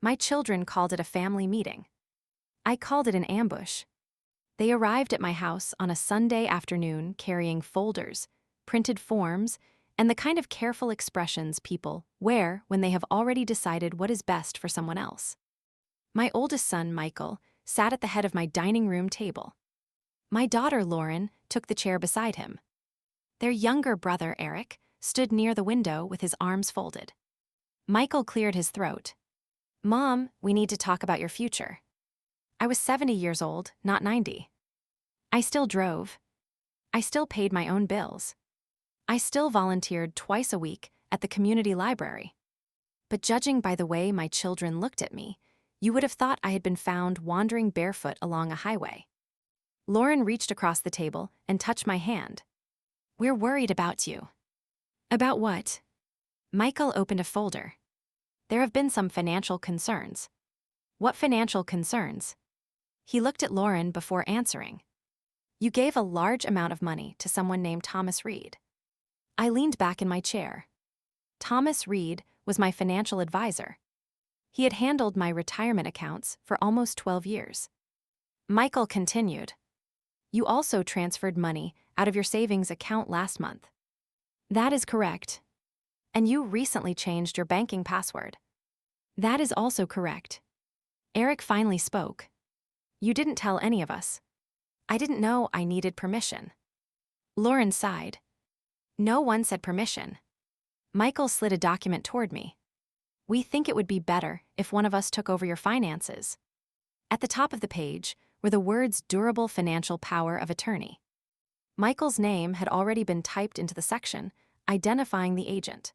My children called it a family meeting. I called it an ambush. They arrived at my house on a Sunday afternoon carrying folders, printed forms, and the kind of careful expressions people wear when they have already decided what is best for someone else. My oldest son, Michael, sat at the head of my dining room table. My daughter, Lauren, took the chair beside him. Their younger brother, Eric, stood near the window with his arms folded. Michael cleared his throat. "Mom, we need to talk about your future." I was 70 years old, not 90. I still drove. I still paid my own bills. I still volunteered twice a week at the community library. But judging by the way my children looked at me, you would have thought I had been found wandering barefoot along a highway. Lauren reached across the table and touched my hand. "We're worried about you." "About what?" Michael opened a folder. "There have been some financial concerns." "What financial concerns?" He looked at Lauren before answering. "You gave a large amount of money to someone named Thomas Reed." I leaned back in my chair. Thomas Reed was my financial advisor. He had handled my retirement accounts for almost 12 years. Michael continued. "You also transferred money out of your savings account last month." "That is correct." "And you recently changed your banking password." "That is also correct." Eric finally spoke. "You didn't tell any of us." "I didn't know I needed permission." Lauren sighed. "No one said permission." Michael slid a document toward me. "We think it would be better if one of us took over your finances." At the top of the page were the words "durable financial power of attorney." Michael's name had already been typed into the section, identifying the agent.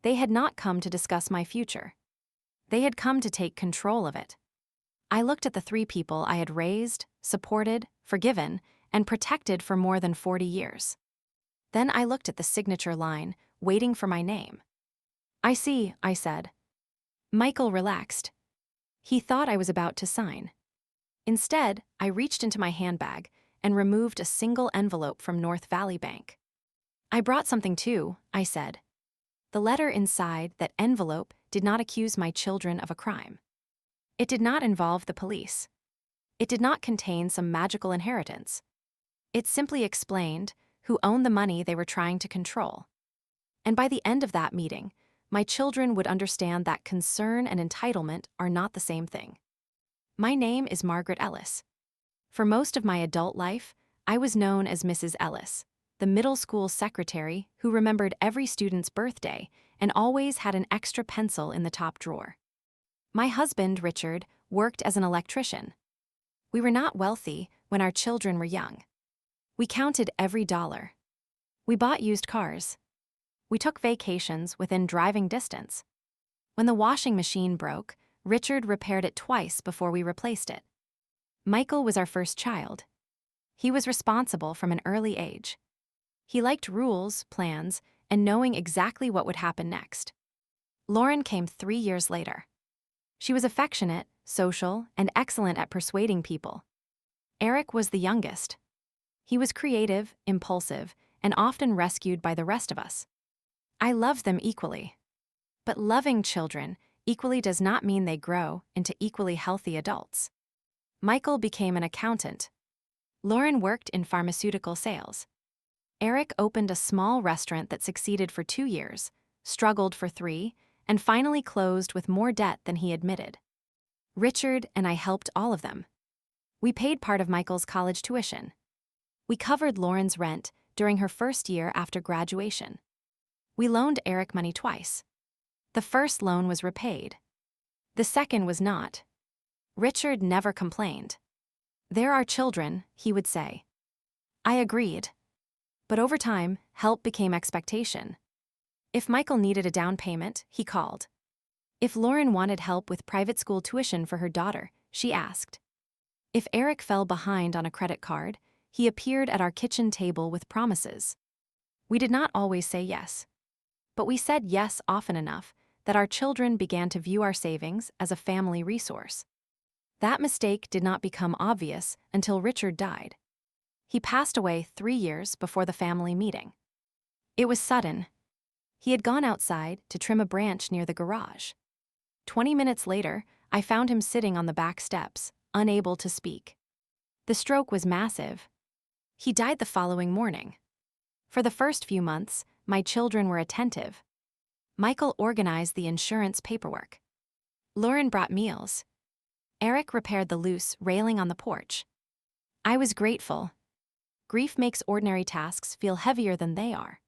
They had not come to discuss my future. They had come to take control of it. I looked at the three people I had raised, supported, forgiven, and protected for more than 40 years. Then I looked at the signature line, waiting for my name. "I see," I said. Michael relaxed. He thought I was about to sign. Instead, I reached into my handbag and removed a single envelope from North Valley Bank. "I brought something too," I said. The letter inside that envelope did not accuse my children of a crime. It did not involve the police. It did not contain some magical inheritance. It simply explained who owned the money they were trying to control. And by the end of that meeting, my children would understand that concern and entitlement are not the same thing. My name is Margaret Ellis. For most of my adult life, I was known as Mrs. Ellis, the middle school secretary who remembered every student's birthday and always had an extra pencil in the top drawer. My husband, Richard, worked as an electrician. We were not wealthy when our children were young. We counted every dollar. We bought used cars. We took vacations within driving distance. When the washing machine broke, Richard repaired it twice before we replaced it. Michael was our first child. He was responsible from an early age. He liked rules, plans, and knowing exactly what would happen next. Lauren came 3 years later. She was affectionate, social, and excellent at persuading people. Eric was the youngest. He was creative, impulsive, and often rescued by the rest of us. I loved them equally. But loving children equally does not mean they grow into equally healthy adults. Michael became an accountant. Lauren worked in pharmaceutical sales. Eric opened a small restaurant that succeeded for 2 years, struggled for 3, and finally closed with more debt than he admitted. Richard and I helped all of them. We paid part of Michael's college tuition. We covered Lauren's rent during her first year after graduation. We loaned Eric money twice. The first loan was repaid. The second was not. Richard never complained. "There are children," he would say. I agreed. But over time, help became expectation. If Michael needed a down payment, he called. If Lauren wanted help with private school tuition for her daughter, she asked. If Eric fell behind on a credit card, he appeared at our kitchen table with promises. We did not always say yes. But we said yes often enough that our children began to view our savings as a family resource. That mistake did not become obvious until Richard died. He passed away 3 years before the family meeting. It was sudden. He had gone outside to trim a branch near the garage. 20 minutes later, I found him sitting on the back steps, unable to speak. The stroke was massive. He died the following morning. For the first few months, my children were attentive. Michael organized the insurance paperwork. Lauren brought meals. Eric repaired the loose railing on the porch. I was grateful. Grief makes ordinary tasks feel heavier than they are.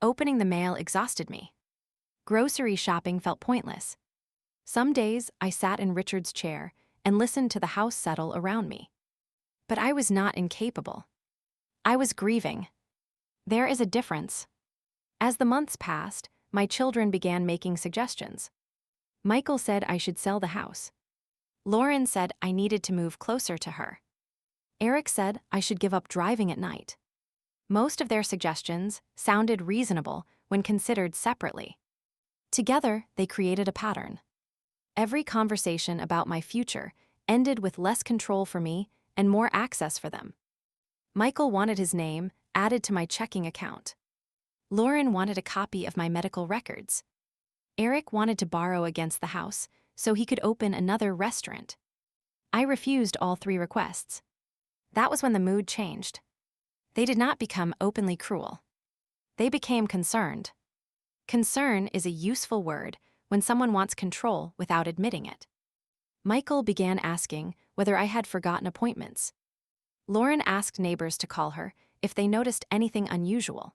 Opening the mail exhausted me. Grocery shopping felt pointless. Some days, I sat in Richard's chair and listened to the house settle around me. But I was not incapable. I was grieving. There is a difference. As the months passed, my children began making suggestions. Michael said I should sell the house. Lauren said I needed to move closer to her. Eric said I should give up driving at night. Most of their suggestions sounded reasonable when considered separately. Together, they created a pattern. Every conversation about my future ended with less control for me and more access for them. Michael wanted his name added to my checking account. Lauren wanted a copy of my medical records. Eric wanted to borrow against the house so he could open another restaurant. I refused all three requests. That was when the mood changed. They did not become openly cruel. They became concerned. Concern is a useful word when someone wants control without admitting it. Michael began asking whether I had forgotten appointments. Lauren asked neighbors to call her if they noticed anything unusual.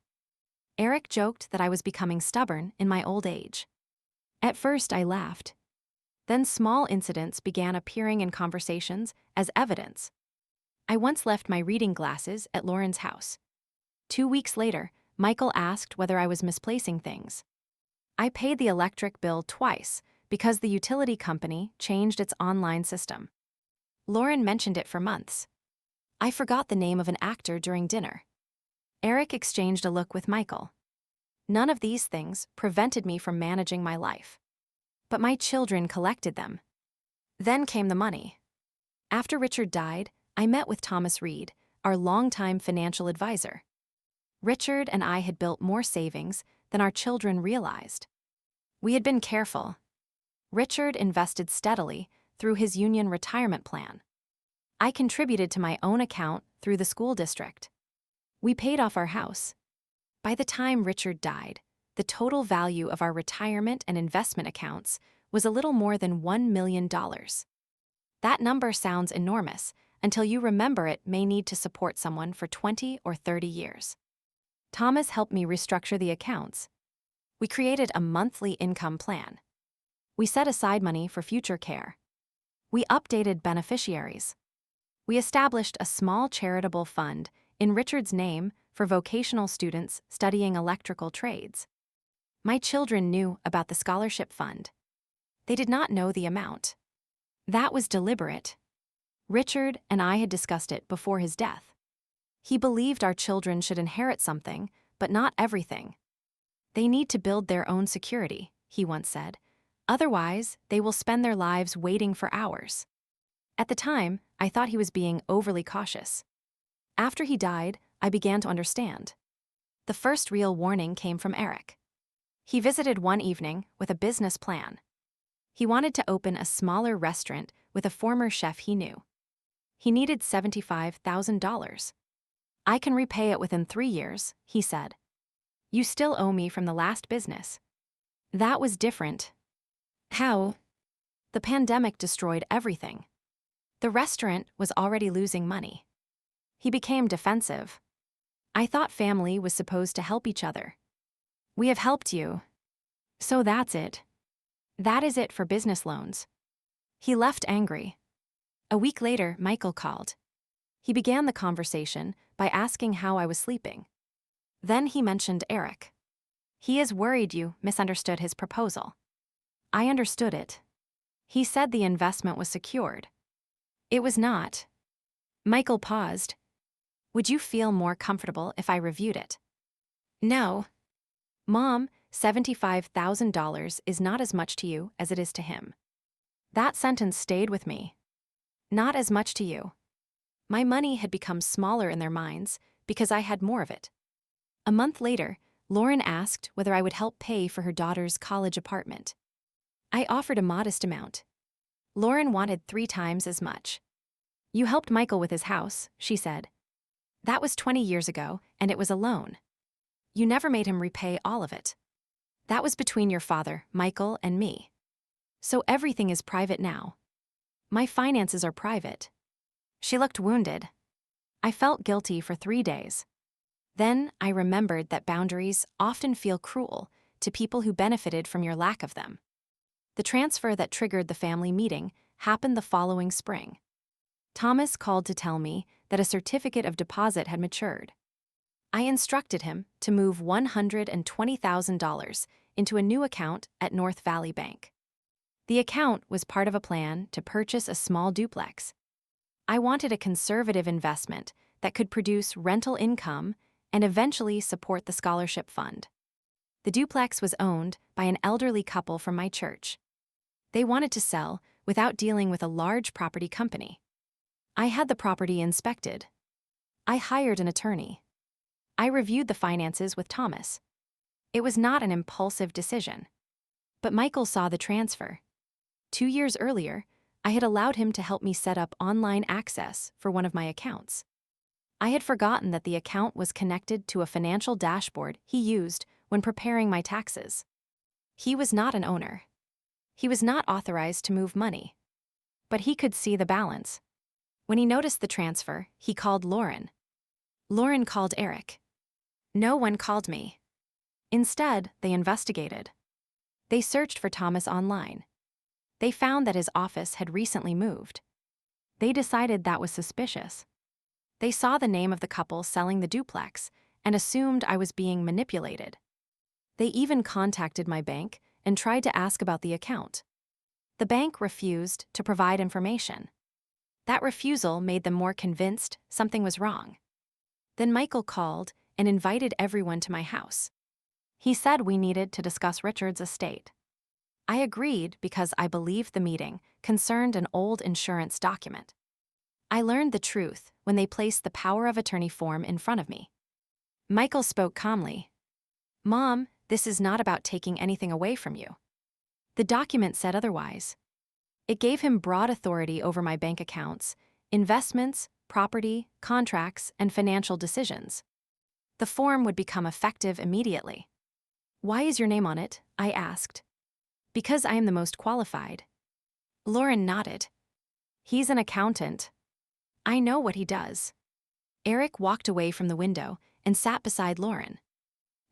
Eric joked that I was becoming stubborn in my old age. At first, I laughed. Then small incidents began appearing in conversations as evidence. I once left my reading glasses at Lauren's house. 2 weeks later, Michael asked whether I was misplacing things. I paid the electric bill twice because the utility company changed its online system. Lauren mentioned it for months. I forgot the name of an actor during dinner. Eric exchanged a look with Michael. None of these things prevented me from managing my life. But my children collected them. Then came the money. After Richard died, I met with Thomas Reed, our longtime financial advisor. Richard and I had built more savings than our children realized. We had been careful. Richard invested steadily through his union retirement plan. I contributed to my own account through the school district. We paid off our house. By the time Richard died, the total value of our retirement and investment accounts was a little more than $1 million. That number sounds enormous until you remember it may need to support someone for 20 or 30 years. Thomas helped me restructure the accounts. We created a monthly income plan. We set aside money for future care. We updated beneficiaries. We established a small charitable fund in Richard's name for vocational students studying electrical trades. My children knew about the scholarship fund. They did not know the amount. That was deliberate. Richard and I had discussed it before his death. He believed our children should inherit something, but not everything. They need to build their own security, he once said. Otherwise, they will spend their lives waiting for hours. At the time, I thought he was being overly cautious. After he died, I began to understand. The first real warning came from Eric. He visited one evening with a business plan. He wanted to open a smaller restaurant with a former chef he knew. He needed $75,000. I can repay it within 3 years, he said. You still owe me from the last business. That was different. How? The pandemic destroyed everything. The restaurant was already losing money. He became defensive. I thought family was supposed to help each other. We have helped you. So that's it. That is it for business loans. He left angry. A week later, Michael called. He began the conversation by asking how I was sleeping. Then he mentioned Eric. He is worried you misunderstood his proposal. I understood it. He said the investment was secured. It was not. Michael paused. Would you feel more comfortable if I reviewed it? No. Mom, $75,000 is not as much to you as it is to him. That sentence stayed with me. Not as much to you. My money had become smaller in their minds because I had more of it. A month later, Lauren asked whether I would help pay for her daughter's college apartment. I offered a modest amount. Lauren wanted 3 times as much. You helped Michael with his house, she said. That was 20 years ago, and it was a loan. You never made him repay all of it. That was between your father, Michael, and me. So everything is private now. My finances are private. She looked wounded. I felt guilty for 3 days. Then I remembered that boundaries often feel cruel to people who benefited from your lack of them. The transfer that triggered the family meeting happened the following spring. Thomas called to tell me that a certificate of deposit had matured. I instructed him to move $120,000 into a new account at North Valley Bank. The account was part of a plan to purchase a small duplex. I wanted a conservative investment that could produce rental income and eventually support the scholarship fund. The duplex was owned by an elderly couple from my church. They wanted to sell without dealing with a large property company. I had the property inspected. I hired an attorney. I reviewed the finances with Thomas. It was not an impulsive decision. But Michael saw the transfer. 2 years earlier, I had allowed him to help me set up online access for one of my accounts. I had forgotten that the account was connected to a financial dashboard he used when preparing my taxes. He was not an owner. He was not authorized to move money. But he could see the balance. When he noticed the transfer, he called Lauren. Lauren called Eric. No one called me. Instead, they investigated. They searched for Thomas online. They found that his office had recently moved. They decided that was suspicious. They saw the name of the couple selling the duplex and assumed I was being manipulated. They even contacted my bank and tried to ask about the account. The bank refused to provide information. That refusal made them more convinced something was wrong. Then Michael called and invited everyone to my house. He said we needed to discuss Richard's estate. I agreed because I believed the meeting concerned an old insurance document. I learned the truth when they placed the power of attorney form in front of me. Michael spoke calmly. Mom, this is not about taking anything away from you. The document said otherwise. It gave him broad authority over my bank accounts, investments, property, contracts, and financial decisions. The form would become effective immediately. Why is your name on it? I asked. Because I am the most qualified. Lauren nodded. He's an accountant. I know what he does. Eric walked away from the window and sat beside Lauren.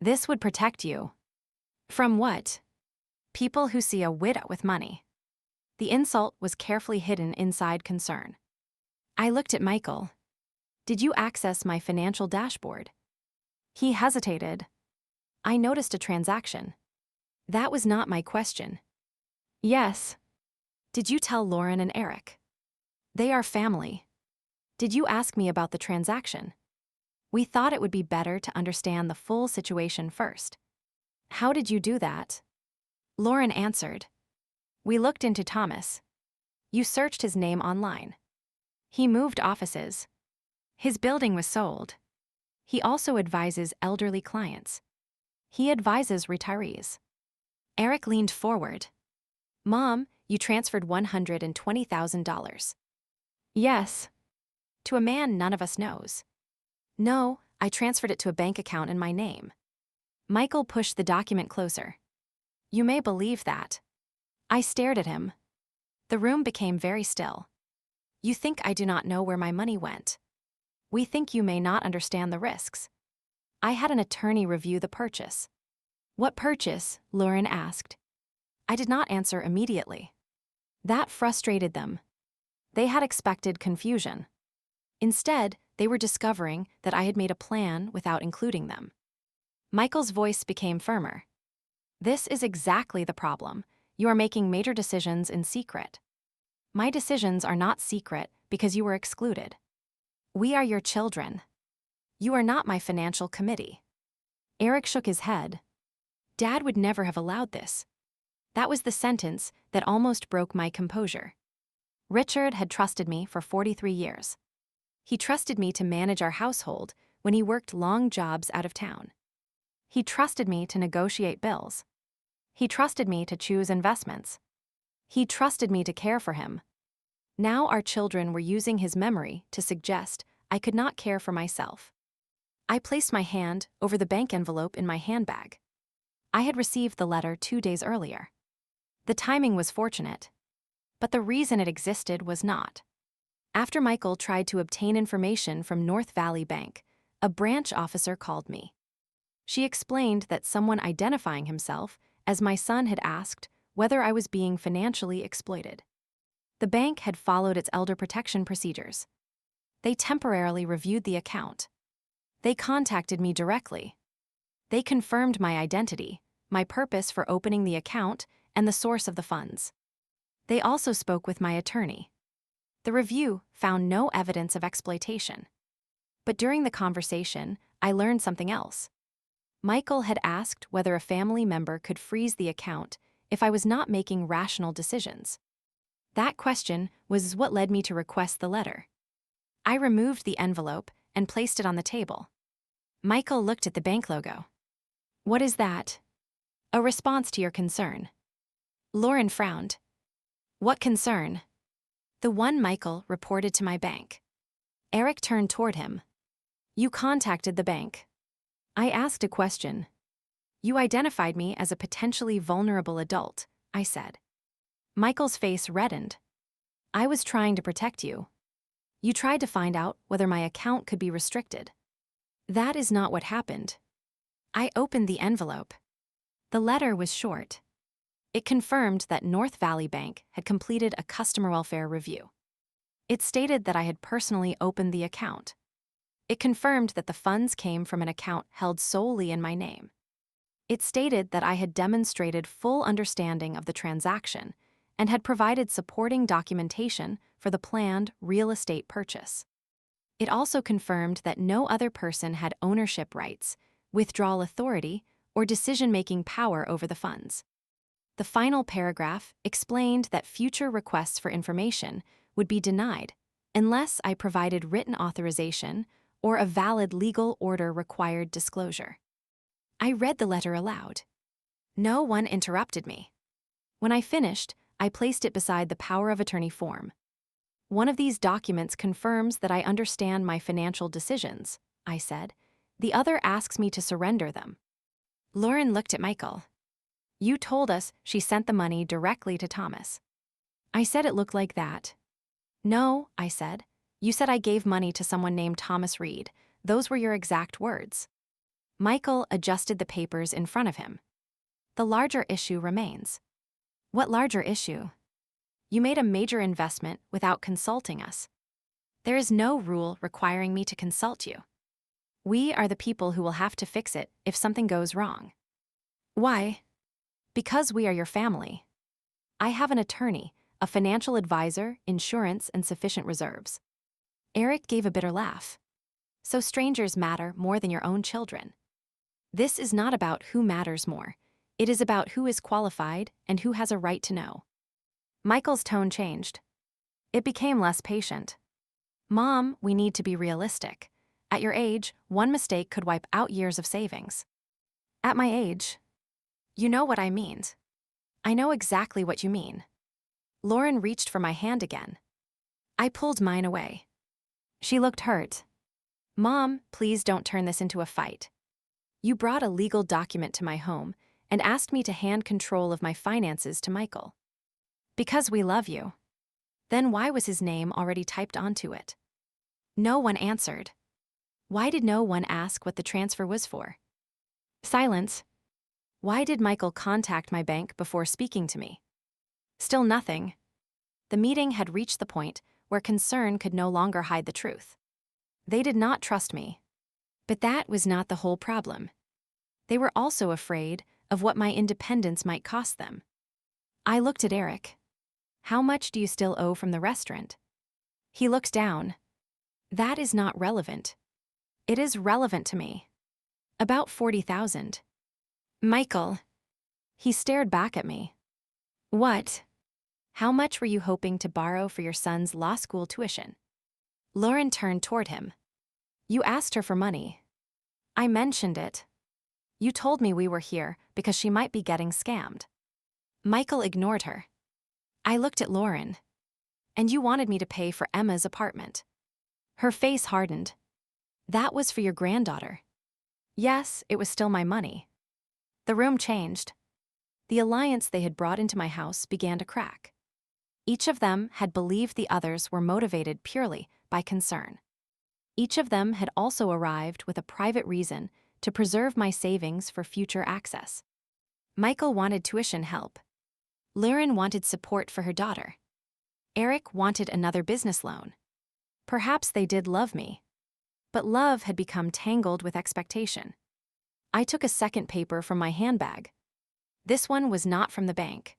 This would protect you. From what? People who see a widow with money. The insult was carefully hidden inside concern. I looked at Michael. Did you access my financial dashboard? He hesitated. I noticed a transaction. That was not my question. Yes. Did you tell Lauren and Eric? They are family. Did you ask me about the transaction? We thought it would be better to understand the full situation first. How did you do that? Lauren answered. We looked into Thomas. You searched his name online. He moved offices. His building was sold. He also advises elderly clients. He advises retirees. Eric leaned forward. Mom, you transferred $120,000. Yes. To a man none of us knows. No, I transferred it to a bank account in my name. Michael pushed the document closer. You may believe that. I stared at him. The room became very still. You think I do not know where my money went. We think you may not understand the risks. I had an attorney review the purchase. What purchase? Lauren asked. I did not answer immediately. That frustrated them. They had expected confusion. Instead, they were discovering that I had made a plan without including them. Michael's voice became firmer. This is exactly the problem. You are making major decisions in secret. My decisions are not secret because you were excluded. We are your children. You are not my financial committee. Eric shook his head. Dad would never have allowed this. That was the sentence that almost broke my composure. Richard had trusted me for 43 years. He trusted me to manage our household when he worked long jobs out of town. He trusted me to negotiate bills. He trusted me to choose investments. He trusted me to care for him. Now our children were using his memory to suggest I could not care for myself. I placed my hand over the bank envelope in my handbag. I had received the letter 2 days earlier. The timing was fortunate, but the reason it existed was not. After Michael tried to obtain information from North Valley Bank, a branch officer called me. She explained that someone identifying himself as my son had asked whether I was being financially exploited. The bank had followed its elder protection procedures. They temporarily reviewed the account. They contacted me directly. They confirmed my identity, my purpose for opening the account, and the source of the funds. They also spoke with my attorney. The review found no evidence of exploitation. But during the conversation, I learned something else. Michael had asked whether a family member could freeze the account if I was not making rational decisions. That question was what led me to request the letter. I removed the envelope and placed it on the table. Michael looked at the bank logo. "What is that?" "A response to your concern." Lauren frowned. "What concern?" "The one Michael reported to my bank." Eric turned toward him. "You contacted the bank." I asked a question. "You identified me as a potentially vulnerable adult," I said. Michael's face reddened. "I was trying to protect you. You tried to find out whether my account could be restricted." "That is not what happened." I opened the envelope. The letter was short. It confirmed that North Valley Bank had completed a customer welfare review. It stated that I had personally opened the account. It confirmed that the funds came from an account held solely in my name. It stated that I had demonstrated full understanding of the transaction and had provided supporting documentation for the planned real estate purchase. It also confirmed that no other person had ownership rights, withdrawal authority, or decision-making power over the funds. The final paragraph explained that future requests for information would be denied unless I provided written authorization or a valid legal order required disclosure. I read the letter aloud. No one interrupted me. When I finished, I placed it beside the power of attorney form. "One of these documents confirms that I understand my financial decisions," I said. "The other asks me to surrender them." Lauren looked at Michael. "You told us she sent the money directly to Thomas." I said it looked like that. "No," I said. "You said I gave money to someone named Thomas Reed. Those were your exact words." Michael adjusted the papers in front of him. "The larger issue remains." "What larger issue?" "You made a major investment without consulting us. There is no rule requiring me to consult you. We are the people who will have to fix it if something goes wrong." "Why?" "Because we are your family. I have an attorney, a financial advisor, insurance, and sufficient reserves." Eric gave a bitter laugh. "So strangers matter more than your own children. This is not about who matters more. It is about who is qualified and who has a right to know." Michael's tone changed. It became less patient. "Mom, we need to be realistic. At your age, one mistake could wipe out years of savings." "At my age?" "You know what I mean." "I know exactly what you mean." Lauren reached for my hand again. I pulled mine away. She looked hurt. "Mom, please don't turn this into a fight. You brought a legal document to my home and asked me to hand control of my finances to Michael. Because we love you." "Then why was his name already typed onto it?" No one answered. "Why did no one ask what the transfer was for?" Silence. "Why did Michael contact my bank before speaking to me?" Still nothing. The meeting had reached the point where concern could no longer hide the truth. They did not trust me. But that was not the whole problem. They were also afraid of what my independence might cost them. I looked at Eric. "How much do you still owe from the restaurant?" He looked down. "That is not relevant." "It is relevant to me." "About 40,000. "Michael." He stared back at me. "What?" "How much were you hoping to borrow for your son's law school tuition?" Lauren turned toward him. "You asked her for money." "I mentioned it." "You told me we were here because she might be getting scammed." Michael ignored her. I looked at Lauren. And you wanted me to pay for Emma's apartment. Her face hardened. That was for your granddaughter. Yes, it was still my money. The room changed. The alliance they had brought into my house began to crack. Each of them had believed the others were motivated purely by concern. Each of them had also arrived with a private reason to preserve my savings for future access. Michael wanted tuition help. Lauren wanted support for her daughter. Eric wanted another business loan. Perhaps they did love me. But love had become tangled with expectation. I took a second paper from my handbag. This one was not from the bank.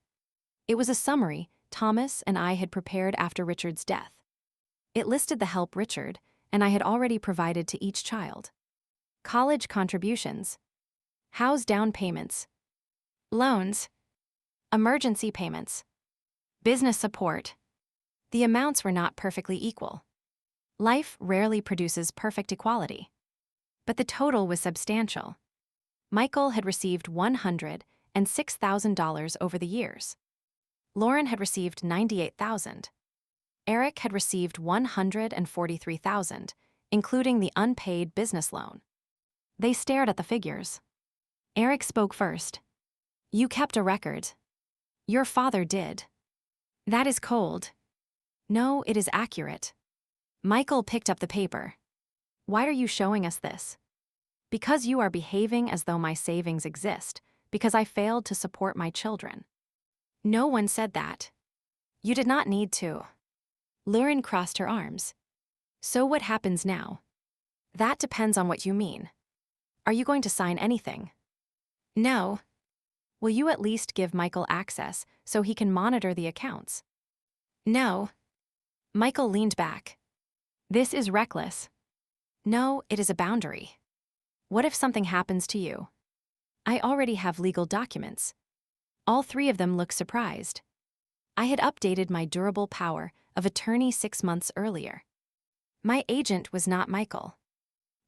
It was a summary Thomas and I had prepared after Richard's death. It listed the help Richard and I had already provided to each child. College contributions, house down payments, loans, emergency payments, business support. The amounts were not perfectly equal. Life rarely produces perfect equality. But the total was substantial. Michael had received $106,000 over the years. Lauren had received $98,000. Eric had received $143,000, including the unpaid business loan. They stared at the figures. Eric spoke first. You kept a record. Your father did. That is cold. No, it is accurate. Michael picked up the paper. Why are you showing us this? Because you are behaving as though my savings exist, because I failed to support my children. No one said that. You did not need to. Lauren crossed her arms. So what happens now? That depends on what you mean. Are you going to sign anything? No. Will you at least give Michael access so he can monitor the accounts? No. Michael leaned back. This is reckless. No, it is a boundary. What if something happens to you? I already have legal documents. All three of them look surprised. I had updated my durable power of attorney 6 months earlier. My agent was not Michael.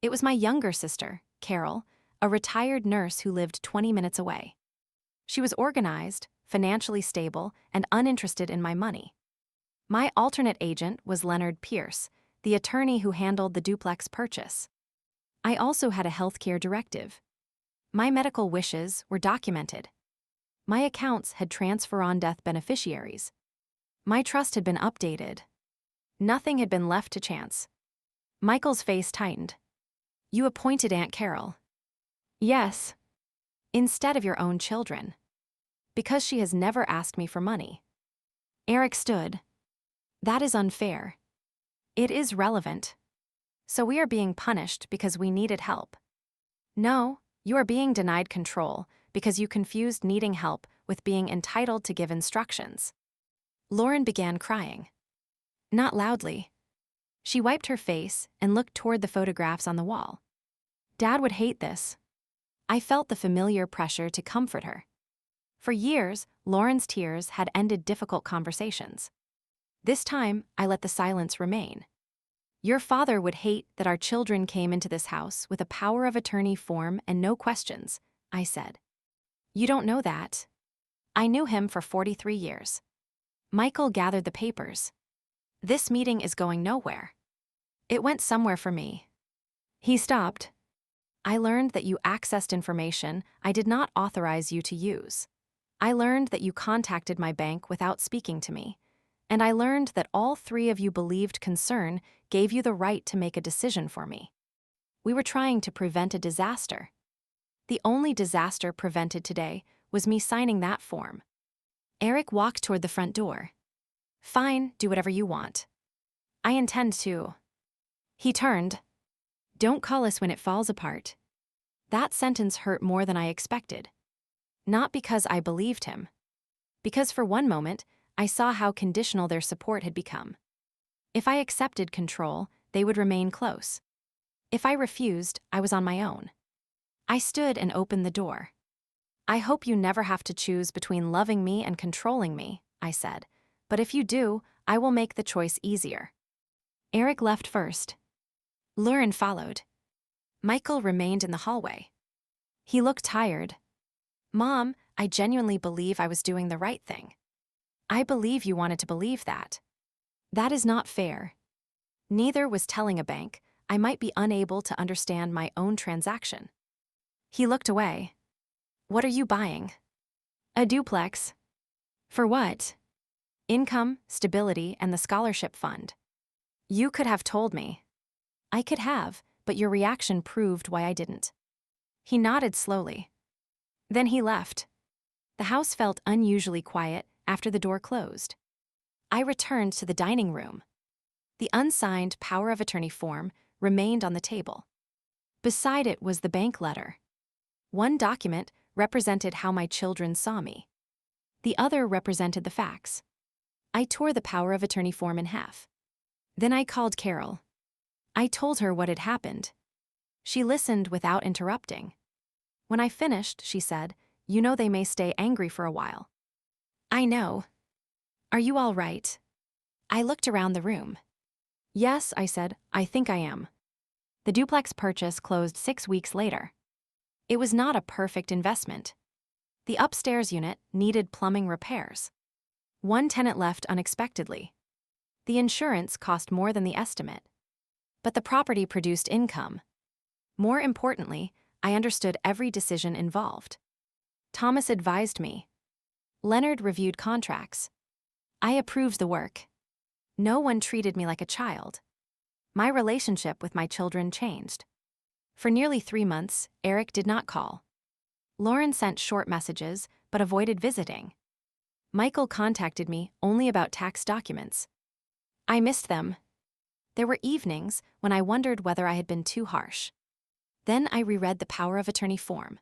It was my younger sister, Carol, a retired nurse who lived 20 minutes away. She was organized, financially stable, and uninterested in my money. My alternate agent was Leonard Pierce, the attorney who handled the duplex purchase. I also had a healthcare directive. My medical wishes were documented. My accounts had transfer-on-death beneficiaries. My trust had been updated. Nothing had been left to chance. Michael's face tightened. You appointed Aunt Carol. Yes. Instead of your own children. Because she has never asked me for money. Eric stood. That is unfair. It is relevant. So we are being punished because we needed help. No, you are being denied control because you confused needing help with being entitled to give instructions. Lauren began crying. Not loudly. She wiped her face and looked toward the photographs on the wall. Dad would hate this. I felt the familiar pressure to comfort her. For years, Lauren's tears had ended difficult conversations. This time, I let the silence remain. Your father would hate that our children came into this house with a power of attorney form and no questions, I said. You don't know that. I knew him for 43 years. Michael gathered the papers. This meeting is going nowhere. It went somewhere for me. He stopped. I learned that you accessed information I did not authorize you to use. I learned that you contacted my bank without speaking to me. And I learned that all three of you believed concern gave you the right to make a decision for me. We were trying to prevent a disaster. The only disaster prevented today was me signing that form. Eric walked toward the front door. Fine, do whatever you want. I intend to. He turned. Don't call us when it falls apart. That sentence hurt more than I expected. Not because I believed him. Because for one moment, I saw how conditional their support had become. If I accepted control, they would remain close. If I refused, I was on my own. I stood and opened the door. I hope you never have to choose between loving me and controlling me, I said, but if you do, I will make the choice easier. Eric left first. Lauren followed. Michael remained in the hallway. He looked tired. Mom, I genuinely believe I was doing the right thing. I believe you wanted to believe that. That is not fair. Neither was telling a bank I might be unable to understand my own transaction. He looked away. What are you buying? A duplex. For what? Income, stability, and the scholarship fund. You could have told me. I could have, but your reaction proved why I didn't. He nodded slowly. Then he left. The house felt unusually quiet after the door closed. I returned to the dining room. The unsigned power of attorney form remained on the table. Beside it was the bank letter. One document represented how my children saw me. The other represented the facts. I tore the power of attorney form in half. Then I called Carol. I told her what had happened. She listened without interrupting. When I finished, she said, "You know they may stay angry for a while." I know. Are you all right? I looked around the room. Yes, I said, I think I am. The duplex purchase closed 6 weeks later. It was not a perfect investment. The upstairs unit needed plumbing repairs. One tenant left unexpectedly. The insurance cost more than the estimate. But the property produced income. More importantly, I understood every decision involved. Thomas advised me. Leonard reviewed contracts. I approved the work. No one treated me like a child. My relationship with my children changed. For nearly 3 months, Eric did not call. Lauren sent short messages, but avoided visiting. Michael contacted me only about tax documents. I missed them. There were evenings when I wondered whether I had been too harsh. Then I reread the power of attorney form.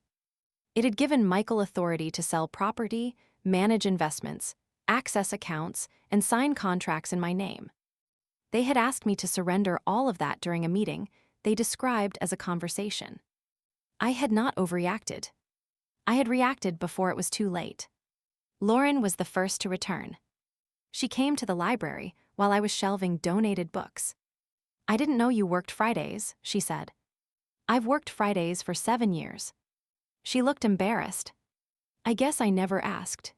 It had given Michael authority to sell property, manage investments, access accounts, and sign contracts in my name. They had asked me to surrender all of that during a meeting they described as a conversation. I had not overreacted. I had reacted before it was too late. Lauren was the first to return. She came to the library while I was shelving donated books. I didn't know you worked Fridays, she said. I've worked Fridays for 7 years. She looked embarrassed. I guess I never asked.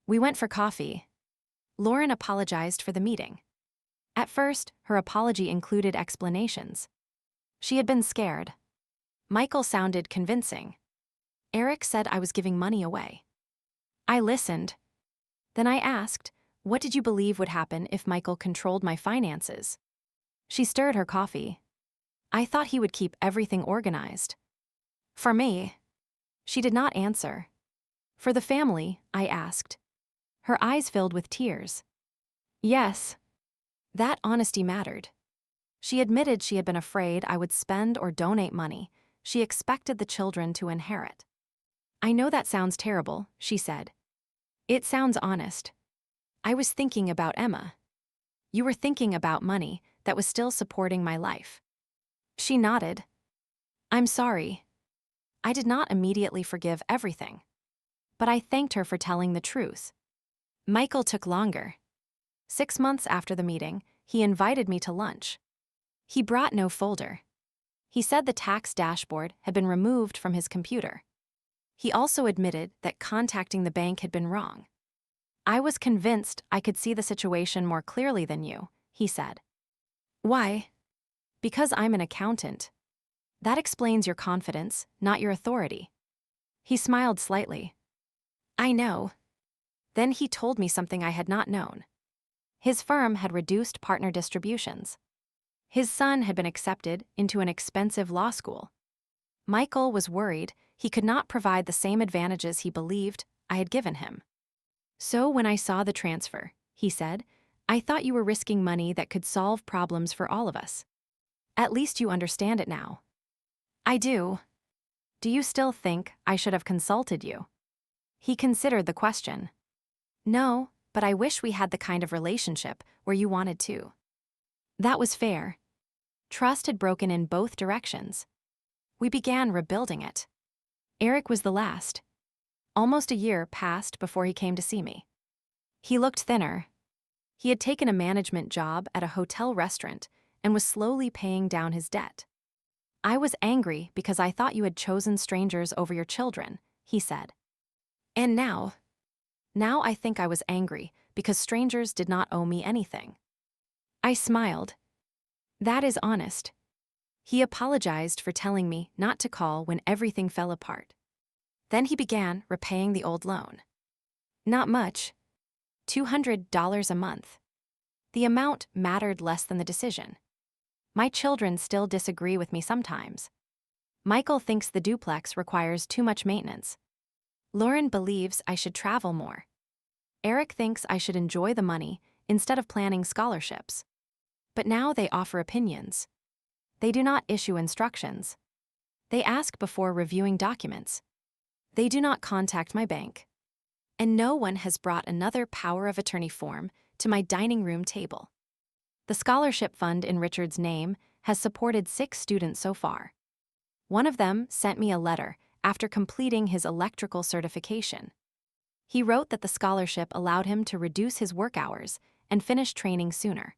We went for coffee. Lauren apologized for the meeting. At first, her apology included explanations. She had been scared. Michael sounded convincing. Eric said I was giving money away. I listened. Then I asked, what did you believe would happen if Michael controlled my finances? She stirred her coffee. I thought he would keep everything organized. For me. She did not answer. For the family, I asked. Her eyes filled with tears. Yes. That honesty mattered. She admitted she had been afraid I would spend or donate money she expected the children to inherit. I know that sounds terrible, she said. It sounds honest. I was thinking about Emma. You were thinking about money that was still supporting my life. She nodded. I'm sorry. I did not immediately forgive everything. But I thanked her for telling the truth. Michael took longer. 6 months after the meeting, he invited me to lunch. He brought no folder. He said the tax dashboard had been removed from his computer. He also admitted that contacting the bank had been wrong. I was convinced I could see the situation more clearly than you, he said. Why? Because I'm an accountant. That explains your confidence, not your authority. He smiled slightly. I know. Then he told me something I had not known. His firm had reduced partner distributions. His son had been accepted into an expensive law school. Michael was worried he could not provide the same advantages he believed I had given him. So when I saw the transfer, he said, I thought you were risking money that could solve problems for all of us. At least you understand it now. I do. Do you still think I should have consulted you? He considered the question. No, but I wish we had the kind of relationship where you wanted to. That was fair. Trust had broken in both directions. We began rebuilding it. Eric was the last. Almost a year passed before he came to see me. He looked thinner. He had taken a management job at a hotel restaurant and was slowly paying down his debt. I was angry because I thought you had chosen strangers over your children, he said. And now I think I was angry because strangers did not owe me anything. I smiled. That is honest. He apologized for telling me not to call when everything fell apart. Then he began repaying the old loan. Not much. $200 a month. The amount mattered less than the decision. My children still disagree with me sometimes. Michael thinks the duplex requires too much maintenance. Lauren believes I should travel more. Eric thinks I should enjoy the money instead of planning scholarships. But now they offer opinions. They do not issue instructions. They ask before reviewing documents. They do not contact my bank. And no one has brought another power of attorney form to my dining room table. The scholarship fund in Richard's name has supported 6 students so far. One of them sent me a letter after completing his electrical certification. He wrote that the scholarship allowed him to reduce his work hours and finish training sooner.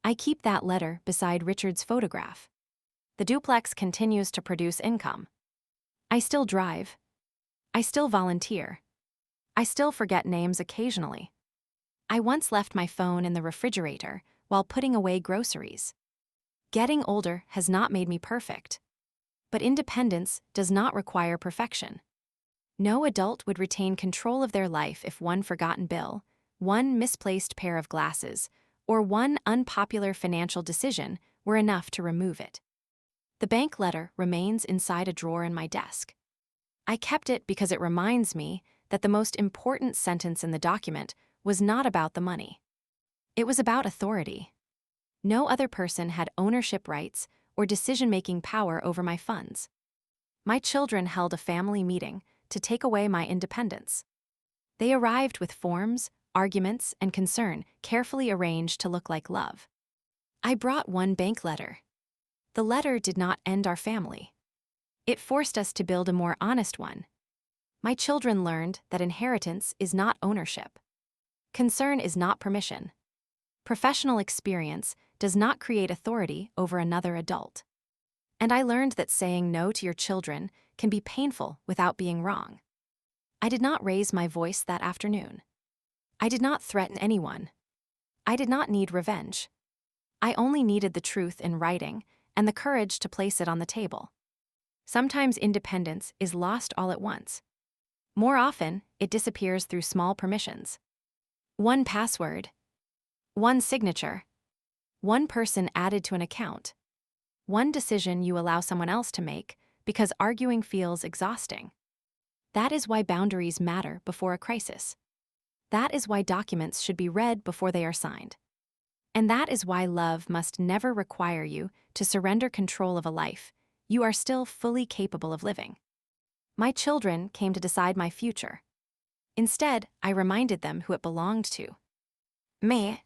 I keep that letter beside Richard's photograph. The duplex continues to produce income. I still drive. I still volunteer. I still forget names occasionally. I once left my phone in the refrigerator while putting away groceries. Getting older has not made me perfect. But independence does not require perfection. No adult would retain control of their life if one forgotten bill, one misplaced pair of glasses, or one unpopular financial decision were enough to remove it. The bank letter remains inside a drawer in my desk. I kept it because it reminds me that the most important sentence in the document was not about the money. It was about authority. No other person had ownership rights or decision-making power over my funds. My children held a family meeting to take away my independence. They arrived with forms, arguments, and concern carefully arranged to look like love. I brought one bank letter. The letter did not end our family. It forced us to build a more honest one. My children learned that inheritance is not ownership. Concern is not permission. Professional experience does not create authority over another adult. And I learned that saying no to your children can be painful without being wrong. I did not raise my voice that afternoon. I did not threaten anyone. I did not need revenge. I only needed the truth in writing and the courage to place it on the table. Sometimes independence is lost all at once. More often, it disappears through small permissions. One password. One signature. One person added to an account. One decision you allow someone else to make because arguing feels exhausting. That is why boundaries matter before a crisis. That is why documents should be read before they are signed. And that is why love must never require you to surrender control of a life you are still fully capable of living. My children came to decide my future. Instead, I reminded them who it belonged to. Me.